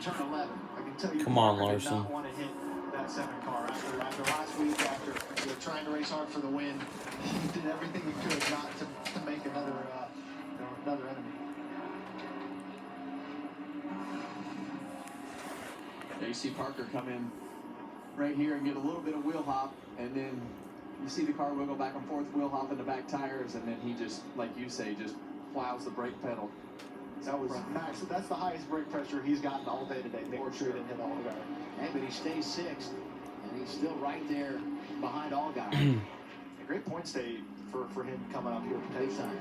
turn 11. I can tell you, come on, Parker Larson. did not want to hit that 7 car after last week, after trying to race hard for the win. He did everything he could not to make another enemy. There you see Parker come in right here and get a little bit of wheel hop, and then you see the car wiggle back and forth, wheel hop in the back tires, and then he just, like you say, just plows the brake pedal. That was max. That's the highest brake pressure he's gotten all day today. For sure, didn't hit Allgaier. Hey, but he stays 6th, and he's still right there behind Allgaier. A great points day for him coming up here. Big time.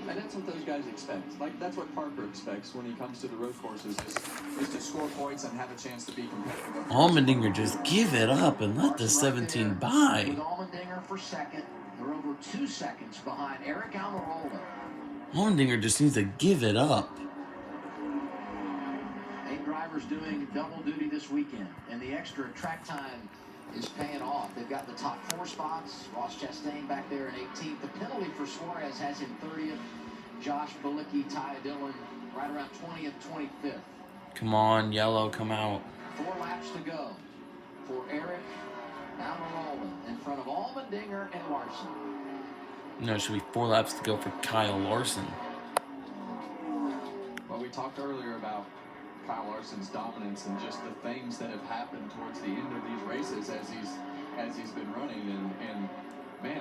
And that's what those guys expect. Like, that's what Parker expects when he comes to the road courses, is to score points and have a chance to be competitive. Allmendinger, just give it up and let the 17 by. With Allmendinger for 2nd. They're over 2 seconds behind Eric Almirola. Allmendinger just needs to give it up. 8 drivers doing double duty this weekend, and the extra track time is paying off. They've got the top 4 spots. Ross Chastain back there in 18th. The penalty for Suarez has him 30th. Josh Bilicki, Ty Dillon right around 20th, 25th. Come on, yellow, come out. 4 laps to go for Eric Almirola in front of Allmendinger and Larson. No, it should be 4 laps to go for Kyle Larson. Well, we talked earlier about Kyle Larson's dominance and just the things that have happened towards the end of these races as he's been running, and man,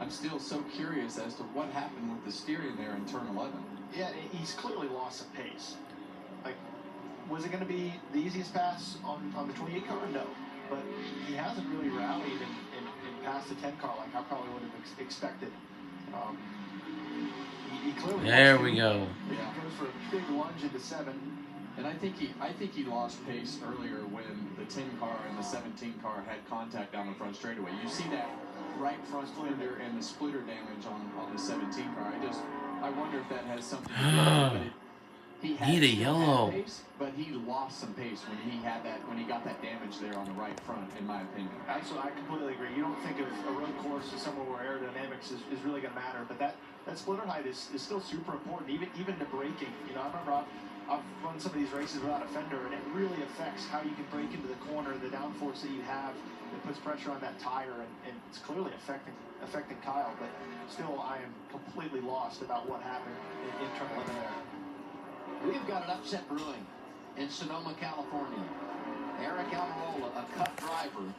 I'm still so curious as to what happened with the steering there in turn 11. Yeah, he's clearly lost some pace. Like, was it going to be the easiest pass on the 28 car? No, but he hasn't really rallied in past the 10 car like I probably would have expected. He clearly There we go. He goes for a big lunge into 7. And I think he lost pace earlier when the 10 car and the 17 car had contact down the front straightaway. You see that right front splitter and the splitter damage on the 17 car. I wonder if that has something to do with it. He Need a yellow. Pace, but he lost some pace when he got that damage there on the right front, in my opinion. Absolutely, I completely agree. You don't think of a road course as somewhere where aerodynamics is really going to matter, but that splitter height is still super important, even to braking. You know, I remember I've run some of these races without a fender, and it really affects how you can brake into the corner, the downforce that you have. It puts pressure on that tire, and it's clearly affecting Kyle. But still, I am completely lost about what happened in turn 11 there. We've got an upset brewing in Sonoma, California. Eric Almirola, a Cup driver,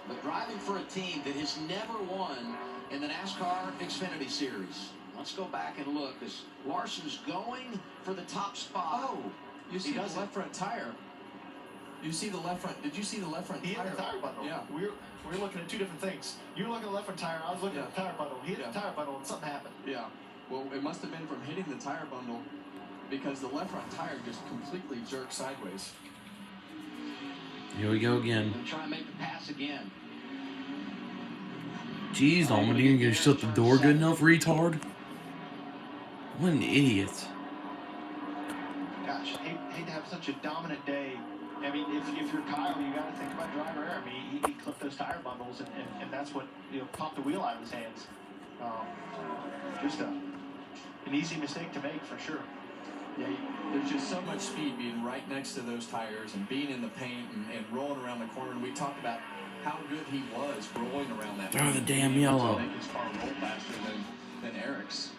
but driving for a team that has never won in the NASCAR Xfinity Series. Let's go back and look as Larson's going for the top spot. Oh, you see the left front tire. You see the left front. Did you see the left front tire? He hit the tire bundle. Yeah. We were looking at 2 different things. You were looking at the left front tire. I was looking at the tire bundle. He hit the tire bundle, and something happened. Yeah. Well, it must have been from hitting the tire bundle because the left front tire just completely jerked sideways. Here we go again. We'll try and make the pass again. Jeez, Allmendinger, you shut the door good enough, retard? What an idiot. Gosh, hate to have such a dominant day. I mean, if you're Kyle, you got to think about driver error. I mean, he clipped those tire bundles, and that's what popped the wheel out of his hands. Just an easy mistake to make for sure. Yeah, there's just so much speed being right next to those tires and being in the paint and rolling around the corner. And we talked about how good he was rolling around that. Throw the damn yellow. To make his car roll faster than Eric's.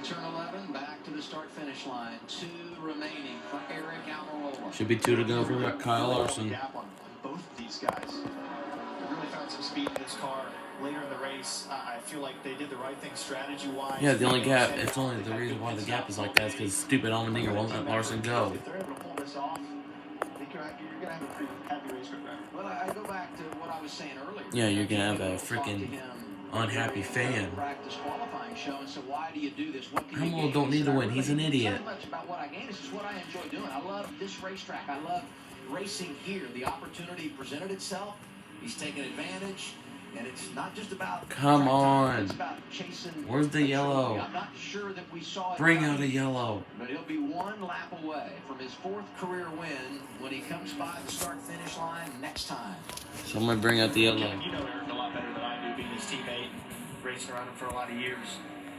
Turn 11, back to the start-finish line. 2 remaining for Eric Almirola. Should be 2 to go for Kyle Larson. Gap on both of these guys. They really found some speed in this car later in the race. I feel like they did the right thing strategy-wise. Yeah, the only gap, it's only the reason why the gap is like that is because stupid Allmendinger won't let Larson go. If they're able to pull this off, I think you're going to have a pretty happy race car driver. Well, I go back to what I was saying earlier. Yeah, you're going to have a freaking unhappy fan. Practice qualifying show and said, why do you do this? What can you Hamill gain? don't need to win. He's an idiot. It's not much about what I gain. It's just what I enjoy doing. I love this racetrack. I love racing here. The opportunity presented itself. He's taking advantage. And it's not just about... Come on. It's about chasing... Where's the yellow? I'm not sure that we saw it. Bring out a yellow. But he'll be 1 lap away from his 4th career win when he comes by the start-finish line next time. Someone bring out the yellow. Kevin, you know Eric a lot better than I do, being his teammate. racing around him for a lot of years.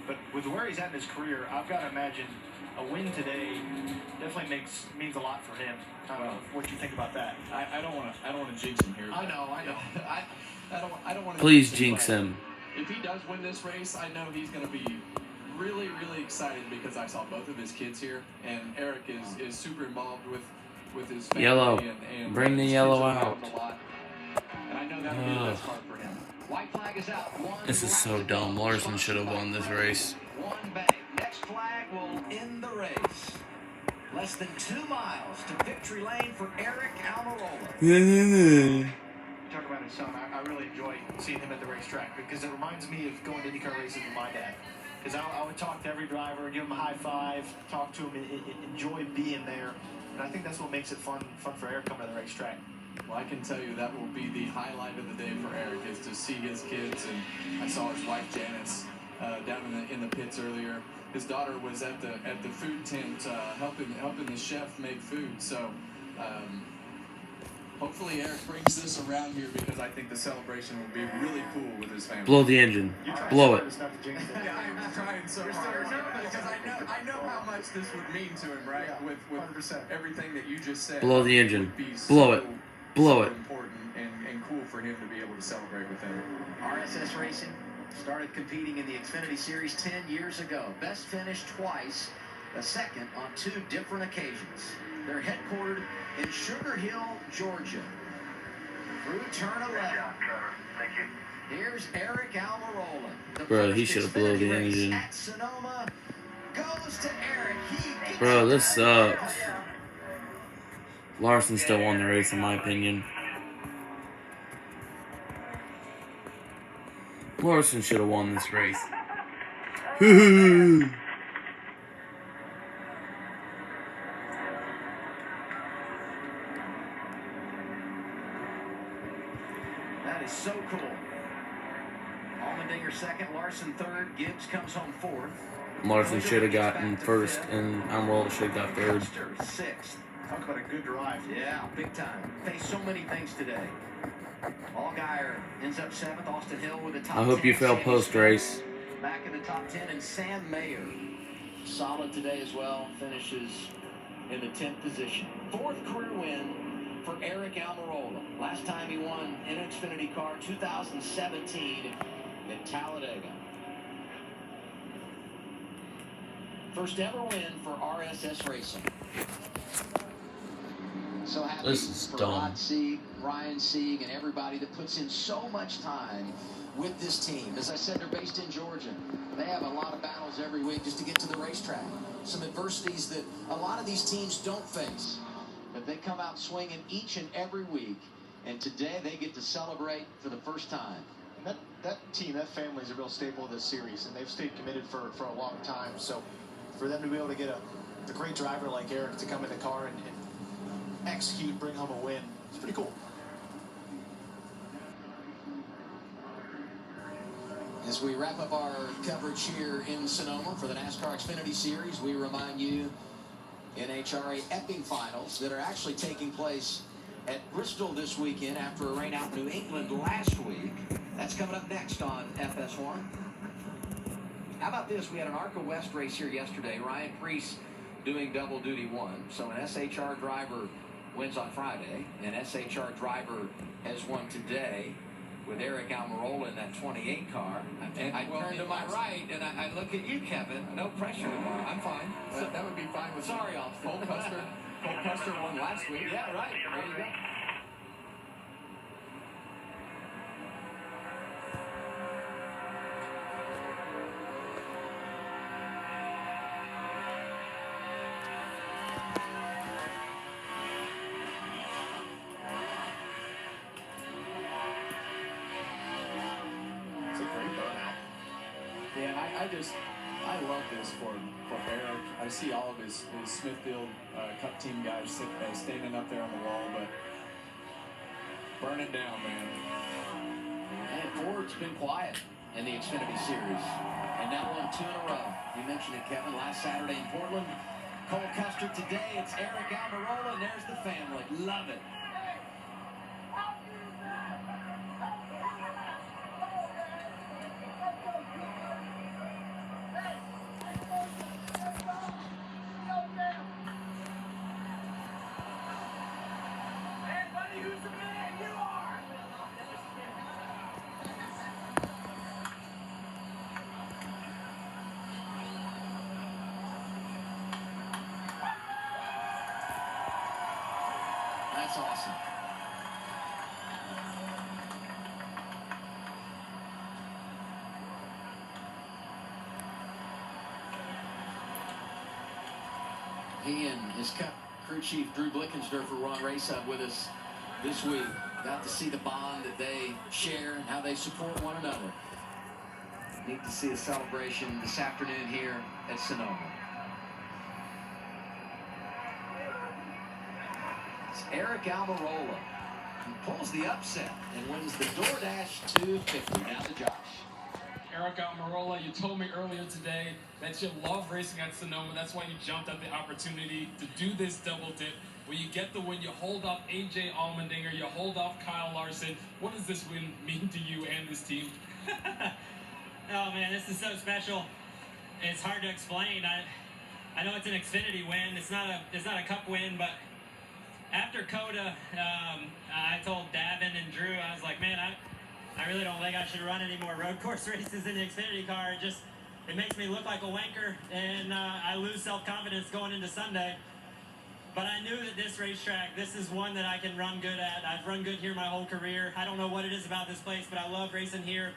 But with where he's at in his career, I've got to imagine a win today definitely means a lot for him. I don't know what you think about that. I don't want to jinx him here. I know. I don't want to. Please jinx him. If he does win this race, I know he's going to be really, really excited because I saw both of his kids here, and Eric is super involved with his family. Yellow. And Bring the yellow out. A lot. And I know that'll be the best part for him. White flag is out. This is so dumb. Larson should have won this race. One bang. Next flag will end the race. Less than 2 miles to victory lane for Eric Almirola. Talk about his son. I really enjoy seeing him at the racetrack because it reminds me of going to IndyCar races with my dad. Because I would talk to every driver, give him a high five, talk to him, enjoy being there. And I think that's what makes it fun for Eric coming to the racetrack. Well, I can tell you that will be the highlight of the day for Eric is to see his kids. And I saw his wife Janice down in the pits earlier. His daughter was at the food tent helping the chef make food. So hopefully Eric brings this around here because I think the celebration will be really cool with his family. Blow the engine. Blow it. Yeah, I'm trying so hard because I know how much this would mean to him, right? Yeah, with 100%. Everything that you just said. Blow the it engine. would be Blow so, it. Blow so it. important and cool for him to be able to celebrate with him. RSS Racing started competing in the Xfinity Series 10 years ago. Best finished twice, a second on 2 different occasions. They're headquartered in Sugar Hill, Georgia. Through turn 11. Thank you. Here's Eric Almirola. Bro, he should have blown the engine. At Sonoma goes to Eric. Bro, this sucks. Larson still won the race, in my opinion. Larson should have won this race. That is so cool. Allmendinger second, Larson third, Gibbs comes home fourth. Larson should have gotten first, and Almirola should have got third. Custer sixth. Talk about a good drive. Yeah, big time. Faced so many things today. Allgaier ends up 7th. Austin Hill with the top 10. I hope you fail Sammy post-race. Smith back in the top 10. And Sam Mayer, solid today as well, finishes in the 10th position. 4th career win for Eric Almirola. Last time he won in an Xfinity car, 2017 in Talladega. First ever win for RSS Racing. So happy This is for dumb. Rod Sieg, Ryan Sieg, and everybody that puts in so much time with this team. As I said, they're based in Georgia. They have a lot of battles every week just to get to the racetrack. Some adversities that a lot of these teams don't face. But they come out swinging each and every week. And today they get to celebrate for the first time. And that team, that family is a real staple of this series, and they've stayed committed for a long time. So for them to be able to get a great driver like Eric to come in the car and execute, bring home a win, it's pretty cool. As we wrap up our coverage here in Sonoma for the NASCAR Xfinity Series, we remind you NHRA Epping Finals that are actually taking place at Bristol this weekend after a rain out in New England last week. That's coming up next on FS1. How about this? We had an ARCA West race here yesterday. Ryan Preece doing double duty one. So an SHR driver wins on Friday. An SHR driver has won today with Eric Almirola in that 28 car. And I turn to my right and I look at you, Kevin. No pressure. I'm fine. That would be fine with Sorry, Austin. Cole Custer won last week. Yeah, right. There you go. It's a great burnout. Yeah, I love this for Eric. I see all of his Smithfield Cup team guys standing up there on the wall, but burn it down, man. And Ford's been quiet in the Xfinity Series. And now won 2 in a row. You mentioned it, Kevin, last Saturday in Portland. Cole Custer today. It's Eric Almirola, and there's the family. Love it. He and his Cup crew chief Drew Blickensderfer were on Race Hub with us this week. Got to see the bond that they share and how they support one another. Neat to see a celebration this afternoon here at Sonoma. It's Eric Almirola who pulls the upset and wins the DoorDash 250. Now to Josh. Eric Almirola, you told me earlier today that you love racing at Sonoma. That's why you jumped at the opportunity to do this double dip. Where you get the win, you hold off AJ Allmendinger, you hold off Kyle Larson. What does this win mean to you and this team? Oh man, this is so special. It's hard to explain. I know it's an Xfinity win. It's not a Cup win, but after COTA, I told Davin and Drew, I was like, man, I really don't think I should run any more road course races in the Xfinity car. It makes me look like a wanker, and I lose self-confidence going into Sunday. But I knew that this racetrack, this is one that I can run good at. I've run good here my whole career. I don't know what it is about this place, but I love racing here.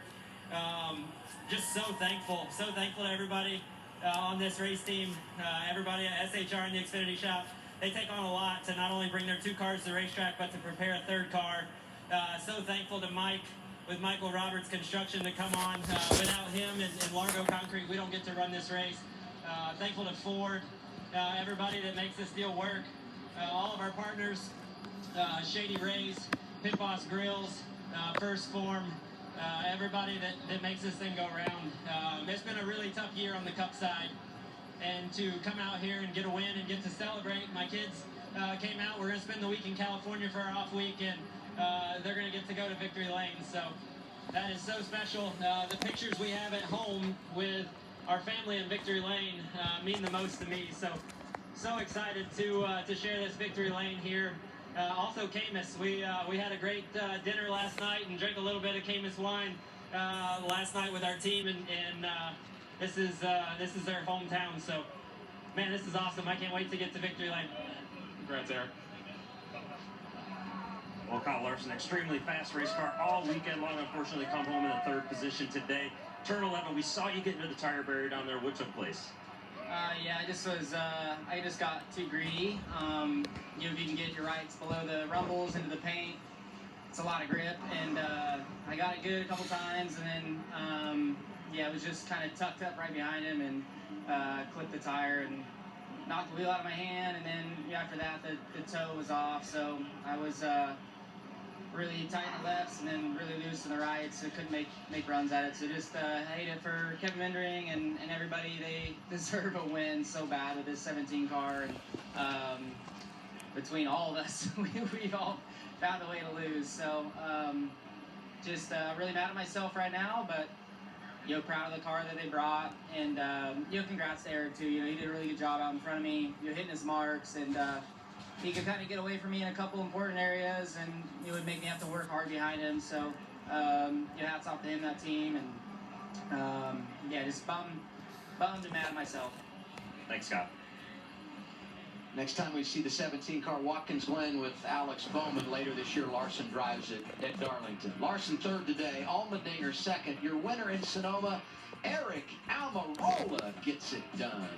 Just so thankful to everybody on this race team, everybody at SHR in the Xfinity shop. They take on a lot to not only bring their 2 cars to the racetrack, but to prepare a 3rd car. So thankful to Mike with Michael Roberts Construction to come on. Without him and Largo Concrete, we don't get to run this race. Thankful to Ford, everybody that makes this deal work. All of our partners, Shady Rays, Pit Boss Grills, First Form, everybody that makes this thing go around. It's been a really tough year on the Cup side. And to come out here and get a win and get to celebrate. My kids came out. We're going to spend the week in California for our off week, and they're going to get to go to Victory Lane. So that is so special. The pictures we have at home with our family in Victory Lane mean the most to me. So excited to share this Victory Lane here. Also Camus, we had a great dinner last night and drank a little bit of Camus wine last night with our team, and this is their hometown. So man, this is awesome. I can't wait to get to Victory Lane. Congrats, Eric. Well, Kyle Larson, extremely fast race car all weekend long. Unfortunately, come home in the 3rd position today. Turn 11, we saw you get into the tire barrier down there. What took place? Yeah, I just got too greedy. If you can get your rights below the rumbles into the paint, it's a lot of grip, and I got it good a couple times, and then it was just kind of tucked up right behind him, and clipped the tire and knocked the wheel out of my hand, and then after that the toe was off, so I was really tight in the lefts and then really loose in the rights, so couldn't make runs at it. So just hate it for Kevin Mendering and everybody. They deserve a win so bad with this 17 car, and between all of us, we've all found a way to lose. So just really mad at myself right now, but proud of the car that they brought, and congrats to Eric too. He did a really good job out in front of me, hitting his marks, and he could kind of get away from me in a couple important areas, and it would make me have to work hard behind him. So hats off to him, that team, and just bummed and mad at myself. Thanks, Scott. Next time we see the 17 car Watkins Glen with Alex Bowman later this year, Larson drives it at Darlington. Larson 3rd today, Allmendinger 2nd. Your winner in Sonoma, Eric Almirola, gets it done.